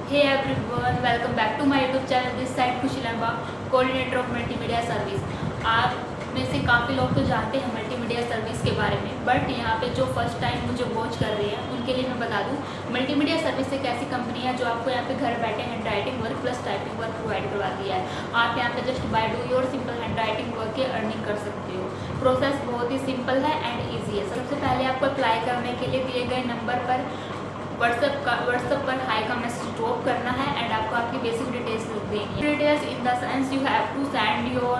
Hey everyone, welcome back to my YouTube channel. This side Khushi Lamba, coordinator of multimedia service. आप में से काफ़ी लोग तो जानते हैं मल्टीमीडिया सर्विस के बारे में, बट यहाँ पे जो फर्स्ट टाइम मुझे वॉच कर रहे हैं उनके लिए मैं बता दूँ, मल्टीमीडिया सर्विस एक ऐसी कंपनी है जो आपको यहाँ पे घर बैठे hand writing work plus typing work provide करवा दिया है। आप यहाँ पे just by do your simple hand writing work के अर्निंग कर सकते हो। प्रोसेस बहुत ही सिंपल है एंड ईजी है। सबसे पहले आपको अप्लाई करने के लिए दिए गए नंबर पर व्हाट्सएप पर हाई का मैसेज ड्रॉप करना है एंड आपको आपकी बेसिक डिटेल्स लिख देनी है। Details in the sense you have to send your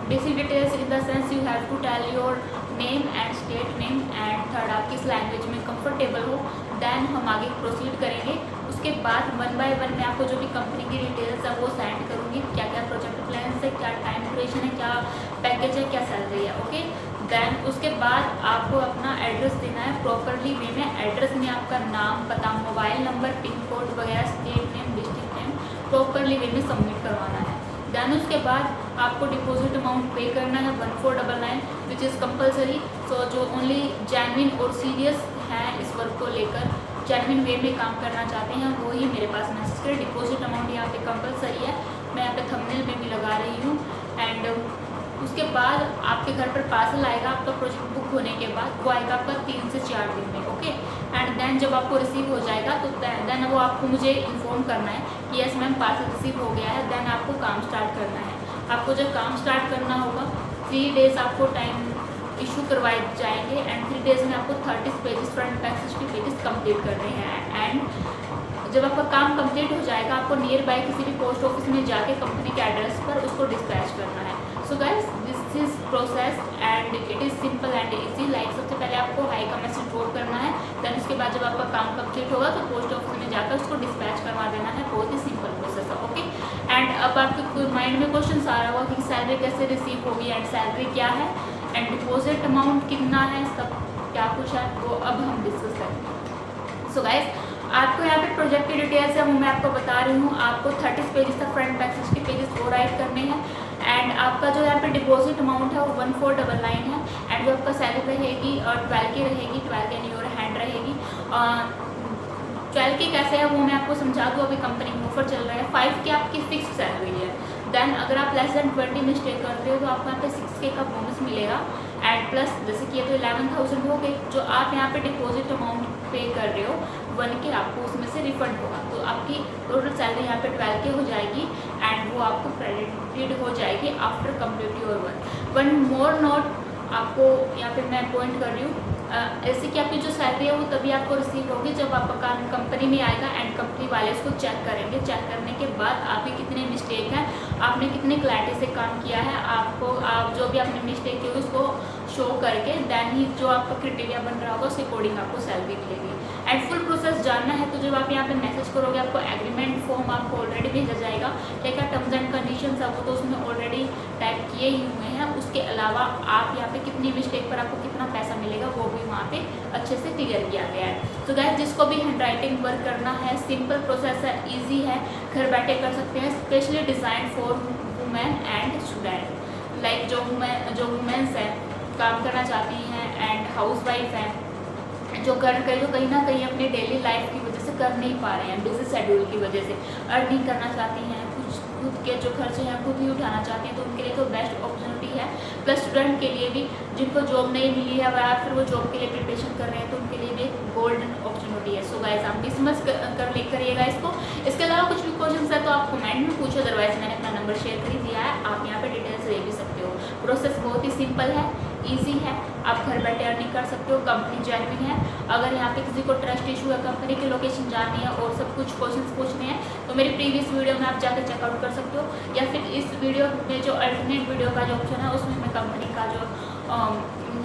basic details in the sense you have to tell your name and state name and third आप किस लैंग्वेज में कंफर्टेबल हो। देन हम आगे प्रोसीड करेंगे। उसके बाद वन बाय वन मैं आपको जो भी कंपनी की डिटेल्स है वो सेंड करूँगी, क्या क्या प्रोजेक्ट प्लान है, क्या टाइम ड्यूरेशन है, क्या पैकेज है, क्या सैलरी है। ओके, देन उसके बाद आपको अपना एड्रेस देना है प्रॉपरली वे में। एड्रेस में आपका नाम, पता, मोबाइल नंबर, पिन कोड वगैरह, state name, district name properly way में सबमिट करवाना है। देन उसके बाद आपको डिपॉजिट अमाउंट पे करना है 1499 विच इज़ कंपलसरी। सो जो ओनली जेन्युइन और सीरियस हैं इस वर्क को लेकर, जेन्युइन वे में काम करना चाहते हैं, वो ही मेरे पास मैसेज करें। डिपॉजिट अमाउंट यहाँ पे कंपलसरी है, मैं यहाँ पे थंबनेल में भी लगा रही हूँ। एंड उसके बाद आपके घर पर पार्सल आएगा आपका प्रोजेक्ट बुक होने के बाद, वो आएगा आपका 3 से 4 दिन में। ओके, एंड देन जब आपको रिसीव हो जाएगा तो देन वो आपको मुझे इन्फॉर्म करना है कि यस मैम पार्सल रिसीव हो गया है। देन आपको काम स्टार्ट करना है। आपको जब काम स्टार्ट करना होगा 3 डेज़ आपको टाइम इशू करवाए जाएंगे एंड 3 डेज़ में आपको 30 pages front back 60 pages complete करने हैं। एंड जब आपका काम कंप्लीट हो जाएगा आपको नियर बाय किसी भी पोस्ट ऑफिस में जाके कंपनी के एड्रेस पर उसको डिस्पैच करना है। So guys this is process and it is simple and easy. Like सबसे पहले आपको हाई का मैसेज ड्रॉप करना है, देन उसके बाद जब आपका काम कंप्लीट होगा तो पोस्ट ऑफिस में जाकर उसको डिस्पैच करवा देना है। बहुत ही सिंपल प्रोसेस है। ओके, एंड अब आपके माइंड में क्वेश्चन आ रहा होगा कि सैलरी कैसे रिसीव होगी एंड सैलरी क्या है एंड डिपॉजिट अमाउंट कितना है, सब क्या कुछ है, वो अब हम डिस्कस करेंगे। सो गाइस आपको यहाँ पे प्रोजेक्ट की डिटेल्स है वो मैं आपको बता रही हूँ। आपको 30 पेजेस तक फ्रंट बैक 60 पेजेस वो राइट करने हैं एंड आपका जो यहाँ पे डिपॉजिट अमाउंट है वो 1499 है एंड जो आपका सैलरी रहेगी 12 की रहेगी, 12 इन योर हैंड रहेगी। 12 की कैसे है वो मैं आपको समझा दूँ। अभी कंपनी में ऑफर चल रहा है। 5 की आपकी फिक्स सैलरी है। देन अगर आप लेस देन 20 में स्टे करते हो तो आपको यहाँ पे 6K का बोनस मिलेगा एंड प्लस जैसे कि ये तो 11,000 हो गए जो आप यहाँ पे डिपॉजिट अमाउंट पे कर रहे हो 1K आपको उसमें से रिफंड होगा। तो आपकी टोटल सैलरी यहाँ पे 12K हो जाएगी एंड वो आपको क्रेडिटेड हो जाएगी after complete your work. One more note आपको यहाँ पे मैं पॉइंट कर रही हूँ, ऐसे कि आपकी जो सैलरी है वो तभी आपको रिसीव होगी जब आपका काम कंपनी में आएगा एंड कंपनी वाले उसको चेक करेंगे। चेक करने के बाद आपके कितने मिस्टेक हैं, आपने कितने क्लैरिटी से काम किया है, आप जो भी आपने मिस्टेक की उसको शो करके देन ही जो आपका क्राइटेरिया बन रहा होगा उस अकॉर्डिंग आपको सैलरी मिलेगी। एंड फुल प्रोसेस जानना है तो जब आप यहाँ पे मैसेज करोगे आपको एग्रीमेंट फॉर्म आपको ऑलरेडी भेजा जाएगा। क्या क्या टर्म्स एंड कंडीशंस है वो तो उसमें ऑलरेडी टाइप किए ही हुए हैं। उसके अलावा आप यहाँ पे कितनी मिस्टेक पर आपको कितना पैसा मिलेगा वो भी वहाँ पे अच्छे से क्लियर किया गया है। तो गाइस जिसको भी हैंड राइटिंग वर्क करना है, सिंपल प्रोसेस है, ईजी है, घर बैठे कर सकते हैं। Specially design for women and student. Like जो वुमेन्स हैं काम करना चाहती हैं एंड हाउस वाइफ हैं जो कहीं ना कहीं अपनी डेली लाइफ की वजह से कर नहीं पा रहे हैं, बिजी शेड्यूल की वजह से अर्निंग करना चाहती हैं, कुछ खुद के जो खर्चे हैं खुद ही उठाना चाहती हैं, तो उनके लिए तो बेस्ट अपॉर्चुनिटी है। प्लस स्टूडेंट के लिए भी जिनको जॉब नहीं मिली है या फिर वो जॉब के लिए प्रिपरेशन कर रहे हैं तो उनके लिए भी गोल्डन अपॉर्चुनिटी है। सो गाइस आप डिसमस कर लिख करिएगा इसको। इसके अलावा कुछ भी क्वेश्चन है तो आप कमेंट में पूछो, अदरवाइज मैंने अपना नंबर शेयर कर दिया है, आप यहाँ पर डिटेल्स ले भी सकते हो। प्रोसेस बहुत ही सिंपल है, ईजी है, आप घर बैठे अर्निंग कर सकते हो। कंपनी जेन्युइन है। अगर यहाँ पे किसी को ट्रस्ट इशू है, कंपनी की लोकेशन जाननी है और सब कुछ क्वेश्चंस पूछने हैं तो मेरी प्रीवियस वीडियो में आप जाकर चेकआउट कर सकते हो, या फिर इस वीडियो में जो अल्टरनेट वीडियो का जो ऑप्शन है उसमें मैं कंपनी का जो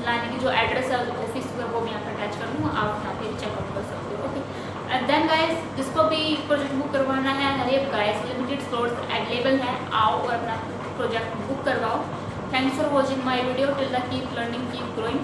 लाने की जो एड्रेस है ऑफिस का वो भी यहाँ पर अटैच कर दूँगा, आप यहाँ पे चेकआउट कर सकते हो। ओके, एंड देन गाइस जिसको भी प्रोजेक्ट बुक करवाना है, हरे गाइस लिमिटेड स्लॉट्स अवेलेबल हैं, आओ और अपना प्रोजेक्ट बुक करवाओ। Thanks for watching my video. Till the keep learning, keep growing.